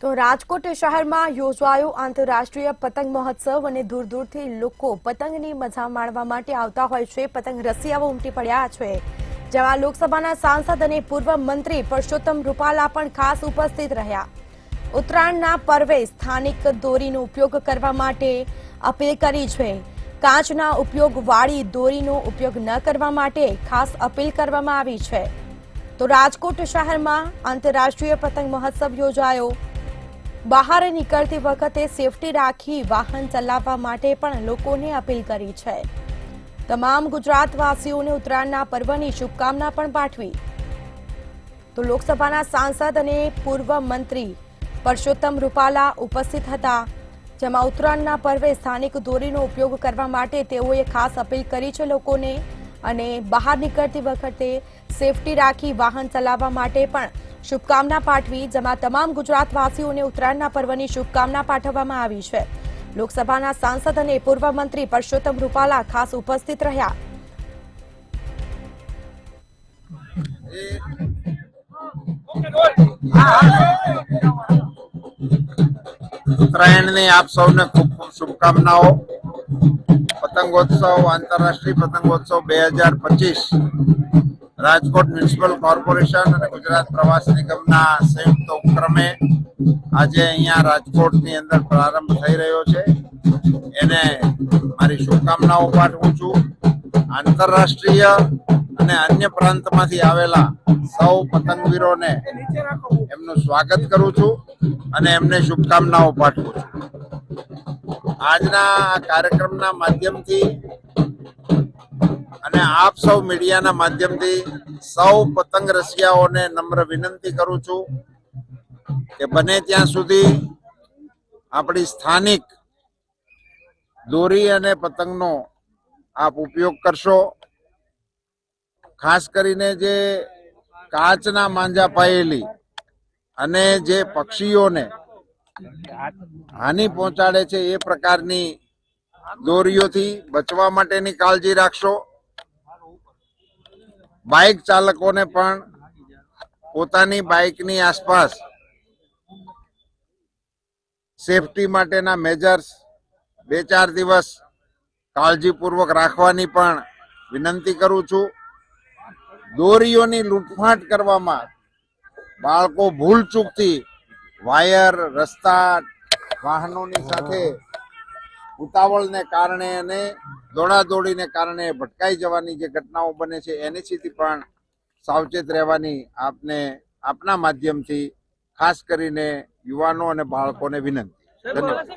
તો રાજકોટ શહેરમાં યોજાયો આંતરરાષ્ટ્રીય પતંગ મહોત્સવ અને દૂર દૂરથી લોકો પતંગની મજા માણવા માટે આવતા હોય છે। પતંગ રસિયાઓ ઉમટી પડ્યા છે, જેમાં લોકસભાના સાંસદ અને પૂર્વ મંત્રી પરસોત્તમ રૂપાલા પણ ખાસ ઉપસ્થિત રહ્યા। ઉત્તરાયણના પર્વે સ્થાનિક દોરીનો ઉપયોગ કરવા માટે અપીલ કરી છે। કાચના ઉપયોગવાળી દોરીનો ઉપયોગ ન કરવા માટે ખાસ અપીલ કરવામાં આવી છે। તો રાજકોટ શહેરમાં આંતરરાષ્ટ્રીય પતંગ મહોત્સવ યોજાયો। બહાર નીકળતી વખતે સેફટી રાખી વાહન ચલાવવા માટે પણ લોકોને અપીલ કરી છે। તમામ ગુજરાતવાસીઓને ઉત્તરાયણના પર્વની શુભકામના પણ પાઠવી। તો લોકસભાના સાંસદ અને પૂર્વ મંત્રી પરસોત્તમ રૂપાલા ઉપસ્થિત હતા, જેમાં ઉત્તરાયણના પર્વે સ્થાનિક દોરીનો ઉપયોગ કરવા માટે તેઓએ ખાસ અપીલ કરી છે લોકોને, અને બહાર નીકળતી વખતે સેફટી રાખી વાહન ચલાવવા માટે પણ શુભકામના પાઠવી, જેમાં તમામ ગુજરાતવાસીઓને ઉત્તરાયણના પર્વની શુભકામના પાઠવવામાં આવી છે। લોકસભાના સાંસદ અને પૂર્વ મંત્રી પરસોત્તમ રૂપાલા ખાસ ઉપસ્થિત રહ્યા। ઉત્તરાયણની આપ સૌને ખૂબ ખૂબ શુભકામનાઓ। પતંગોત્સવ આંતરરાષ્ટ્રીય પતંગોત્સવ 2025 રાજકોટ મ્યુનિસિપલ કોર્પોરેશન અને ગુજરાત પ્રવાસ નિગમના સંયુક્ત ઉપક્રમે આજે અહીંયા રાજકોટની અંદર પ્રારંભ થઈ રહ્યો છે। એને મારી શુભકામનાઓ પાઠવું છું। આંતરરાષ્ટ્રીય અને અન્ય પ્રાંતમાંથી આવેલા સૌ પતંગવીરોને એમનું સ્વાગત કરું છું અને એમને શુભકામનાઓ પાઠવું છું। આજના આ કાર્યક્રમના માધ્યમથી અને આપ સૌ મીડિયાના માધ્યમથી સૌ પતંગ રસિયાઓને નમ્ર વિનંતી કરું છું કે બને ત્યાં સુધી આપણી સ્થાનિક દોરી અને પતંગનો આપ ઉપયોગ કરશો। ખાસ કરીને જે કાચના માંજા પાયેલી અને જે પક્ષીઓને હાનિ પહોંચાડે છે એ પ્રકારની દોરીઓથી બચવા માટેની કાળજી રાખશો। બાઇક ચાલકોને પણ પોતાની બાઇકની આસપાસ સેફટી માટેના મેજર્સ 2-4 દિવસ કાળજીપૂર્વક રાખવાની પણ વિનંતી કરું છું। દોરીઓની લૂંટફાટ કરવામાં બાળકો ભૂલચૂકથી વાયર, રસ્તા, વાહનોની સાથે ઉતાવળને કારણે અને દોડાદોડીને કારણે ભટકાઈ જવાની જે ઘટનાઓ બને છે એનીથી પણ સાવચેત રહેવાની આપના માધ્યમથી ખાસ કરીને યુવાનો અને બાળકોને વિનંતી। ધન્યવાદ।